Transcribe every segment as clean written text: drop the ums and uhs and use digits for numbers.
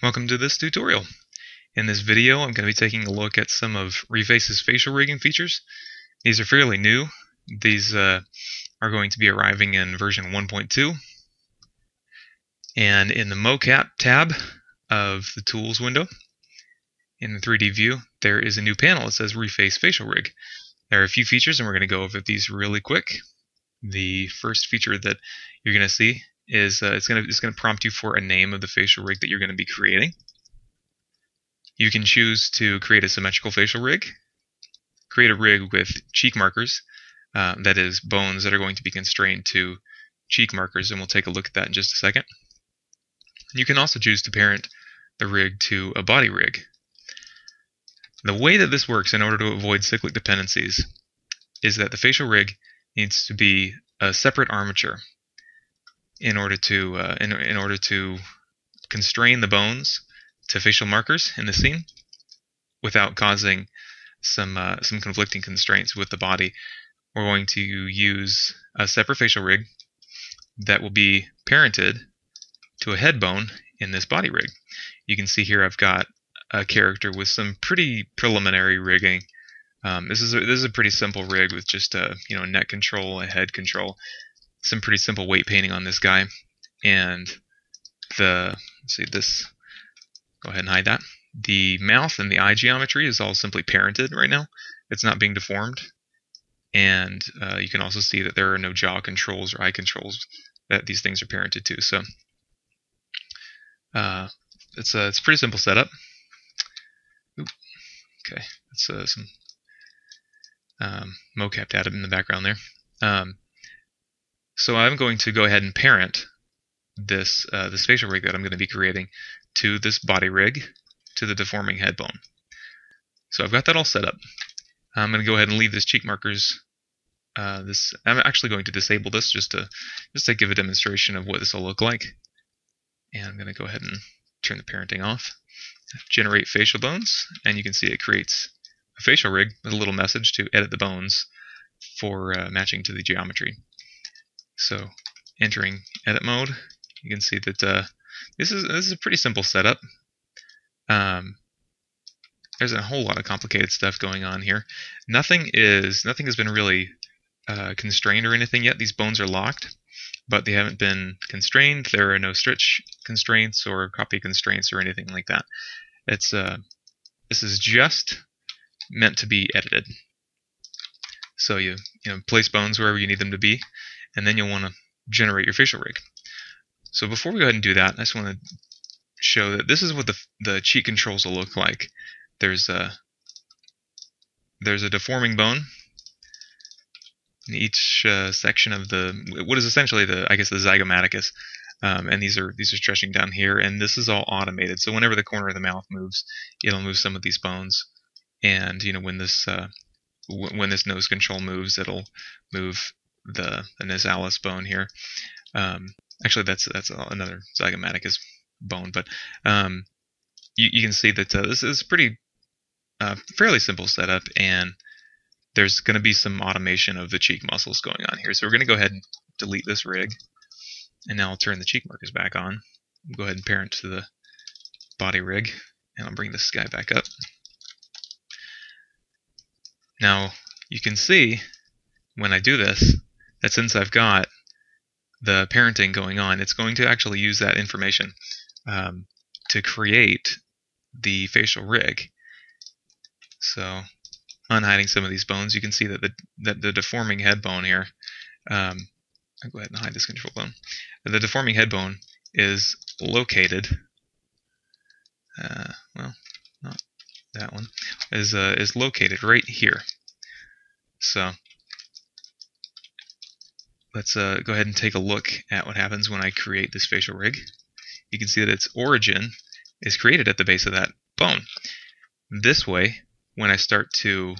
Welcome to this tutorial. In this video, I'm going to be taking a look at some of Reface's facial rigging features. These are fairly new. These are going to be arriving in version 1.2. And in the mocap tab of the tools window, in the 3D view, there is a new panel that says Reface Facial Rig. There are a few features, and we're going to go over these really quick. The first feature that you're going to see is it's going to prompt you for a name of the facial rig that you're going to be creating. You can choose to create a symmetrical facial rig, create a rig with cheek markers, that is, bones that are going to be constrained to cheek markers, and we'll take a look at that in just a second. You can also choose to parent the rig to a body rig. The way that this works in order to avoid cyclic dependencies is that the facial rig needs to be a separate armature in order to constrain the bones to facial markers in the scene without causing some conflicting constraints with the body. We're going to use a separate facial rig that will be parented to a head bone in this body rig. You can see here I've got a character with some pretty preliminary rigging. This is a pretty simple rig with just a neck control, a head control, some pretty simple weight painting on this guy, and let's see this. Go ahead and hide that. The mouth and the eye geometry is all simply parented right now. It's not being deformed, and you can also see that there are no jaw controls or eye controls that these things are parented to. So it's a pretty simple setup. Oop. Okay, that's some mocap data in the background there. So I'm going to go ahead and parent this facial rig that I'm going to be creating to this body rig, to the deforming head bone. So I've got that all set up. I'm going to go ahead and leave this cheek markers. I'm actually going to disable this just to give a demonstration of what this will look like. And I'm going to go ahead and turn the parenting off. Generate facial bones, and you can see it creates a facial rig with a little message to edit the bones for matching to the geometry. So entering edit mode, you can see that this is a pretty simple setup. There's a whole lot of complicated stuff going on here. Nothing has been really constrained or anything yet. These bones are locked, but they haven't been constrained. There are no stretch constraints or copy constraints or anything like that. This is just meant to be edited. So you place bones wherever you need them to be, and then you'll want to generate your facial rig. So before we go ahead and do that, I just want to show that this is what the cheek controls will look like. There's a deforming bone in each section of what is essentially the zygomaticus, and these are stretching down here, and this is all automated. So whenever the corner of the mouth moves, it'll move some of these bones, and when this nose control moves, it'll move the nasalis bone here. Actually, that's another zygomaticus bone, but you can see that this is pretty fairly simple setup, and there's going to be some automation of the cheek muscles going on here. So we're going to go ahead and delete this rig, and now I'll turn the cheek markers back on. Go ahead and parent to the body rig, and I'll bring this guy back up. Now you can see when I do this that since I've got the parenting going on, it's going to actually use that information to create the facial rig. So unhiding some of these bones, you can see that the deforming head bone here, I'll go ahead and hide this control bone. The deforming head bone is located, well, not that one, is located right here. So let's go ahead and take a look at what happens when I create this facial rig. You can see that its origin is created at the base of that bone. This way, when I start to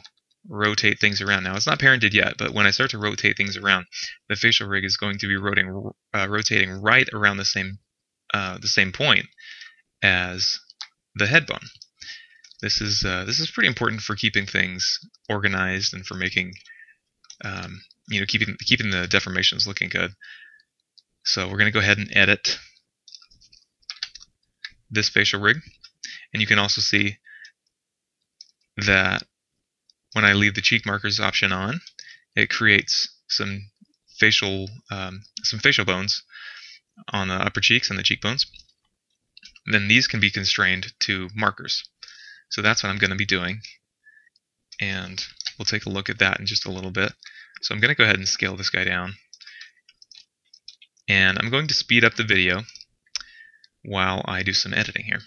rotate things around, now it's not parented yet, but when I start to rotate things around, the facial rig is going to be rotating right around the same point as the head bone. This is pretty important for keeping things organized and for making keeping the deformations looking good. So we're going to go ahead and edit this facial rig, and you can also see that when I leave the cheek markers option on, it creates some facial bones on the upper cheeks and the cheekbones. Then these can be constrained to markers. So that's what I'm going to be doing, and we'll take a look at that in just a little bit. So I'm going to go ahead and scale this guy down, and I'm going to speed up the video while I do some editing here.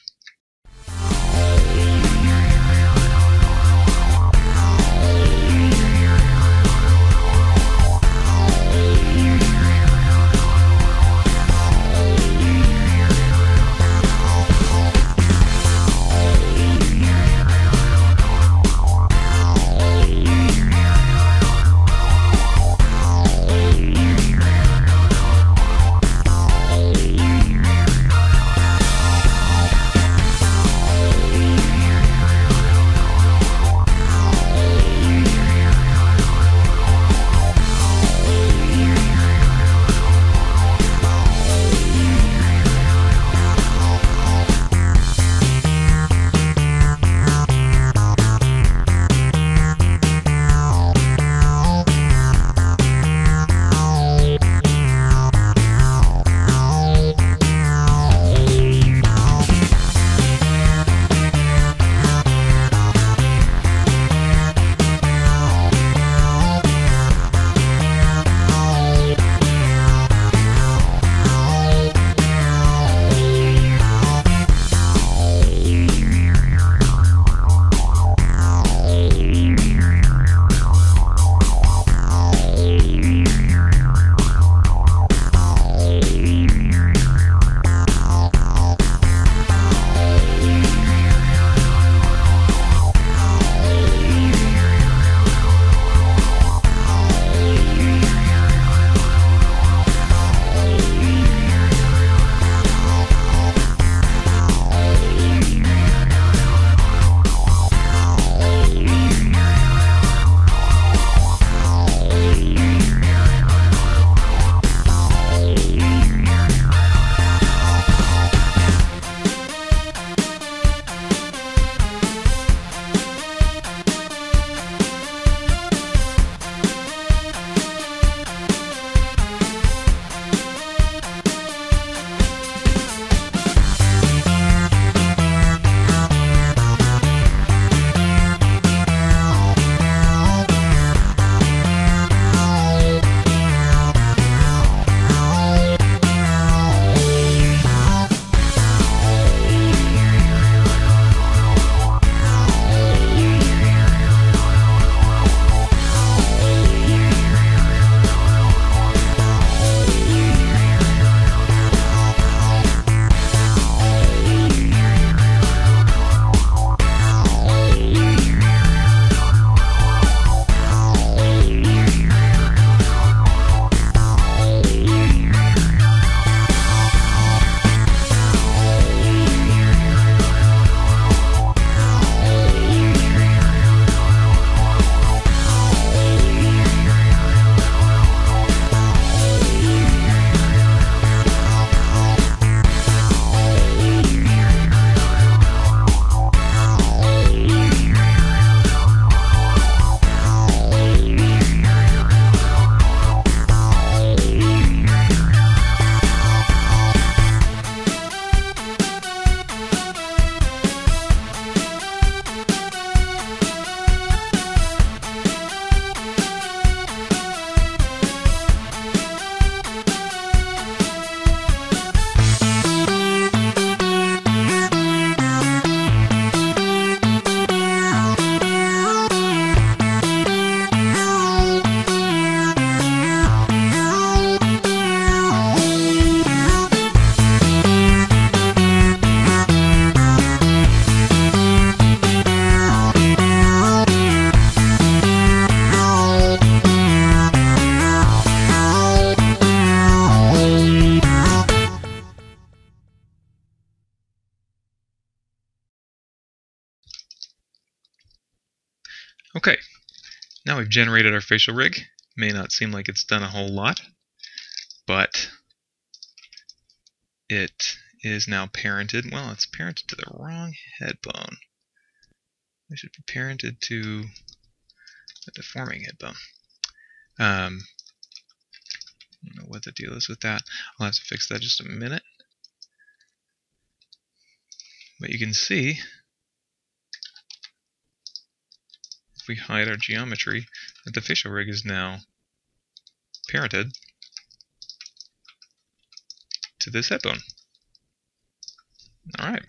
Okay, now we've generated our facial rig. May not seem like it's done a whole lot, but it is now parented. Well, it's parented to the wrong head bone. It should be parented to the deforming head bone. I don't know what the deal is with that. I'll have to fix that in just a minute. But you can see, if we hide our geometry, that the facial rig is now parented to this head bone. Alright.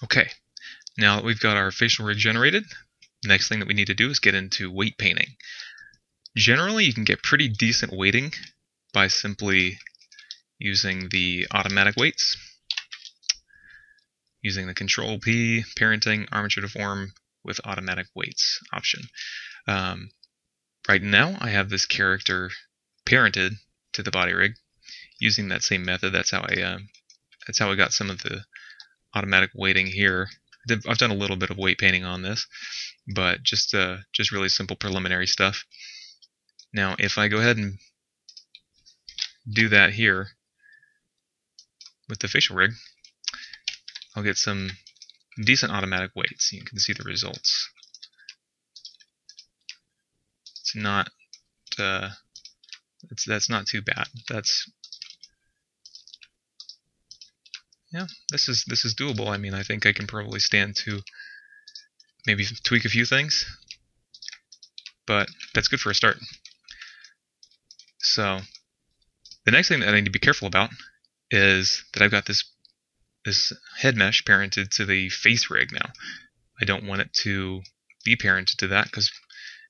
Okay, now that we've got our facial rig generated, the next thing that we need to do is get into weight painting. Generally, you can get pretty decent weighting by simply using the automatic weights, using the Control P, parenting, armature deform with automatic weights option. Right now, I have this character parented to the body rig using that same method. That's how I got some of the automatic weighting here. I've done a little bit of weight painting on this, but just really simple preliminary stuff. Now, if I go ahead and do that here with the facial rig, I'll get some decent automatic weights. You can see the results. It's not that's not too bad. This is doable. I mean, I think I can probably stand to maybe tweak a few things, but that's good for a start. So the next thing that I need to be careful about is that I've got this head mesh parented to the face rig now. I don't want it to be parented to that because,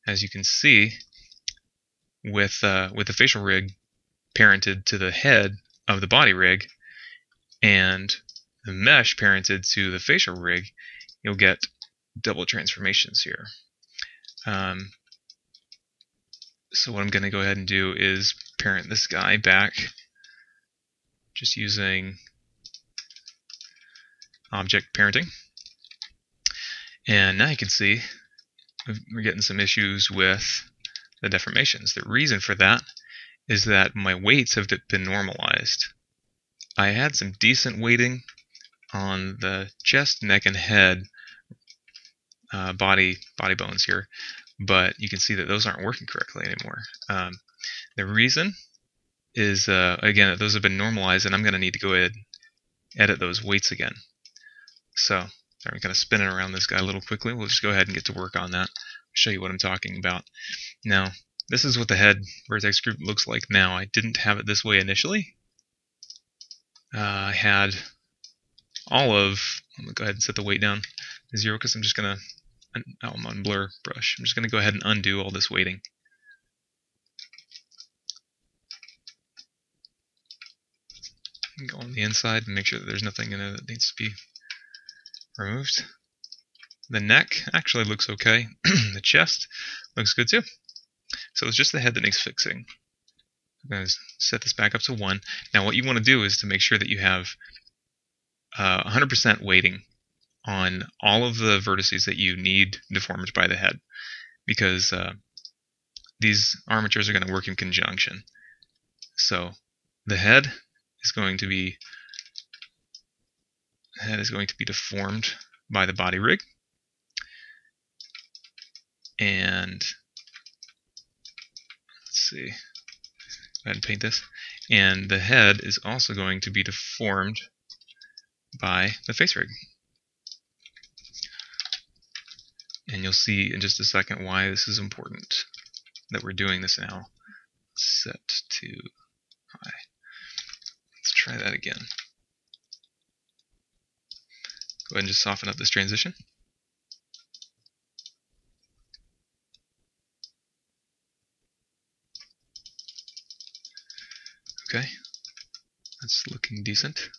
as you can see, with the facial rig parented to the head of the body rig and the mesh parented to the facial rig, you'll get double transformations here. So what I'm going to go ahead and do is parent this guy back just using object parenting. And now you can see we're getting some issues with the deformations. The reason for that is that my weights have been normalized. I had some decent weighting on the chest, neck, and head body bones here, but you can see that those aren't working correctly anymore. The reason is, again, that those have been normalized, and I'm going to need to go ahead and edit those weights again. So I'm kind of spinning around this guy a little quickly. We'll just go ahead and get to work on that. Show you what I'm talking about. Now, this is what the head vertex group looks like now. I didn't have it this way initially. I had all of, I'm going to go ahead and set the weight down to 0 because I'm just going to, I'm on blur brush. I'm just going to go ahead and undo all this weighting. Go on the inside and make sure that there's nothing in there that needs to be removed. The neck actually looks okay. The chest looks good too. So it's just the head that needs fixing. I'm going to set this back up to 1. Now what you want to do is to make sure that you have 100% weighting on all of the vertices that you need deformed by the head, because these armatures are going to work in conjunction. So the head is going to be deformed by the body rig, and let's see, go ahead and paint this, and the head is also going to be deformed by the face rig. And you'll see in just a second why this is important that we're doing this now. Set to high. Let's try that again. Go ahead and just soften up this transition. Okay, that's looking decent.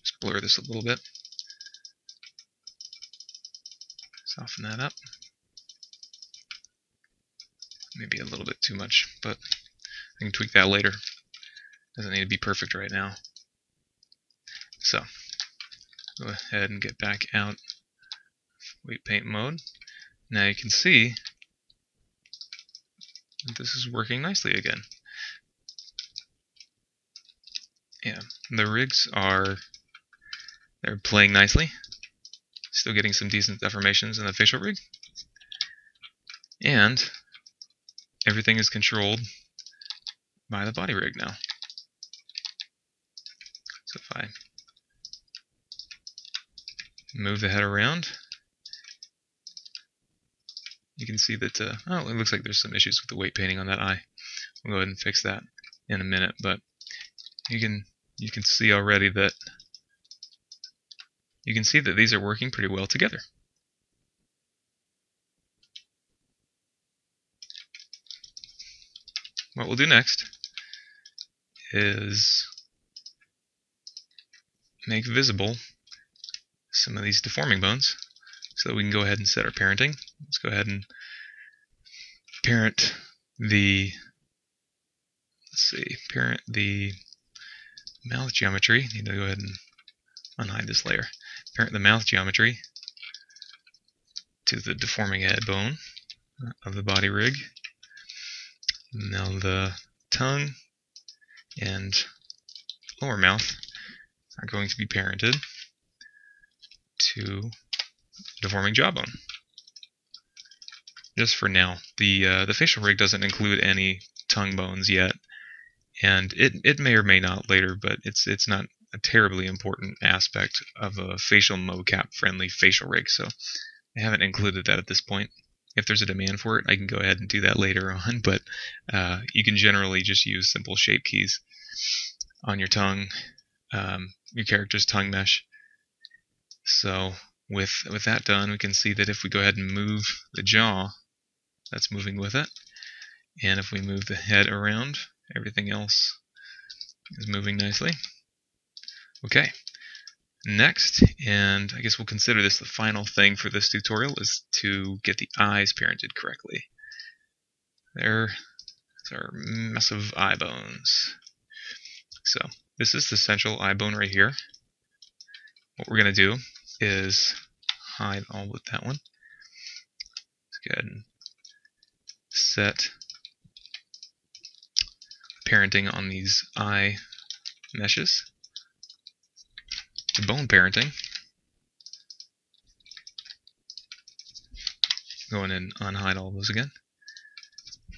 Just blur this a little bit. Soften that up. Maybe a little bit too much, but I can tweak that later. Doesn't need to be perfect right now. So, go ahead and get back out of weight paint mode. Now you can see that this is working nicely again. Yeah, the rigs they're playing nicely. Still getting some decent deformations in the facial rig. And everything is controlled by the body rig now. So if I move the head around, you can see that, oh, it looks like there's some issues with the weight painting on that eye. We'll go ahead and fix that in a minute, but you can see already that these are working pretty well together. What we'll do next is make visible some of these deforming bones so that we can go ahead and set our parenting. Let's go ahead and parent the mouth geometry. Need to go ahead and unhide this layer. Parent the mouth geometry to the deforming head bone of the body rig. Now the tongue and lower mouth are going to be parented to deforming jawbone. Just for now, the facial rig doesn't include any tongue bones yet, and it may or may not later, but it's not a terribly important aspect of a facial mocap friendly facial rig, so I haven't included that at this point. If there's a demand for it, I can go ahead and do that later on, but you can generally just use simple shape keys on your tongue, your character's tongue mesh. So with that done, we can see that if we go ahead and move the jaw, that's moving with it. And if we move the head around, everything else is moving nicely. Okay, next, and I guess we'll consider this the final thing for this tutorial, is to get the eyes parented correctly. There's our massive eye bones. So this is the central eye bone right here. What we're going to do is hide all but that one. Let's go ahead and set parenting on these eye meshes. The bone parenting. Go in and unhide all those again.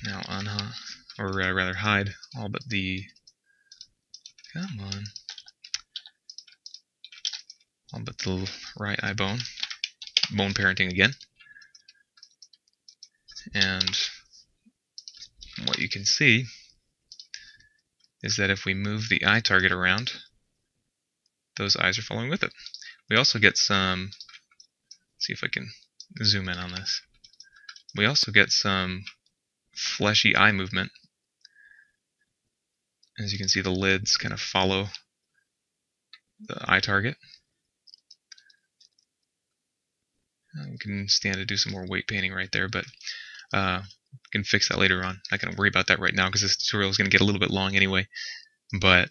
Now unhide, or rather hide all but the, come on, all but the right eye bone. Bone parenting again. And what you can see is that if we move the eye target around, those eyes are following with it. We also get some, let's see if I can zoom in on this. We also get some fleshy eye movement. As you can see, the lids kind of follow the eye target. We can stand to do some more weight painting right there, but we can fix that later on. I can't worry about that right now because this tutorial is going to get a little bit long anyway. But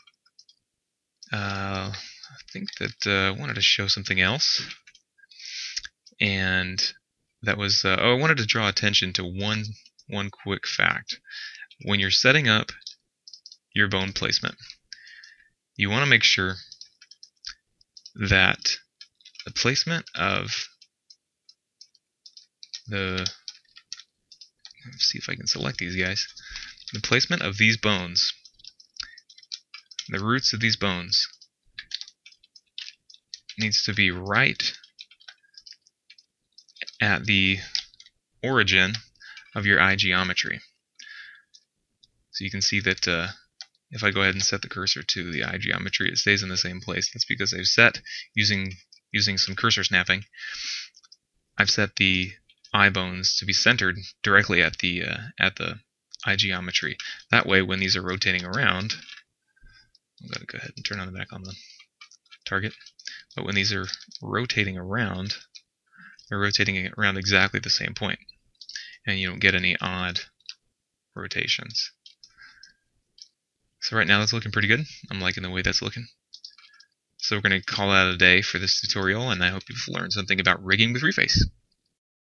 I think that I wanted to show something else, and that was I wanted to draw attention to one quick fact. When you're setting up your bone placement, you want to make sure that the placement of let's see if I can select these guys. The placement of these bones, the roots of these bones, needs to be right at the origin of your eye geometry. So you can see that if I go ahead and set the cursor to the eye geometry, it stays in the same place. That's because I've set, using some cursor snapping, I've set the eye bones to be centered directly at the eye geometry. That way, when these are rotating around, I'm going to go ahead and turn on the back on the target. But when these are rotating around, they're rotating around exactly the same point, and you don't get any odd rotations. So right now that's looking pretty good. I'm liking the way that's looking. So we're going to call that a day for this tutorial, and I hope you've learned something about rigging with Reface.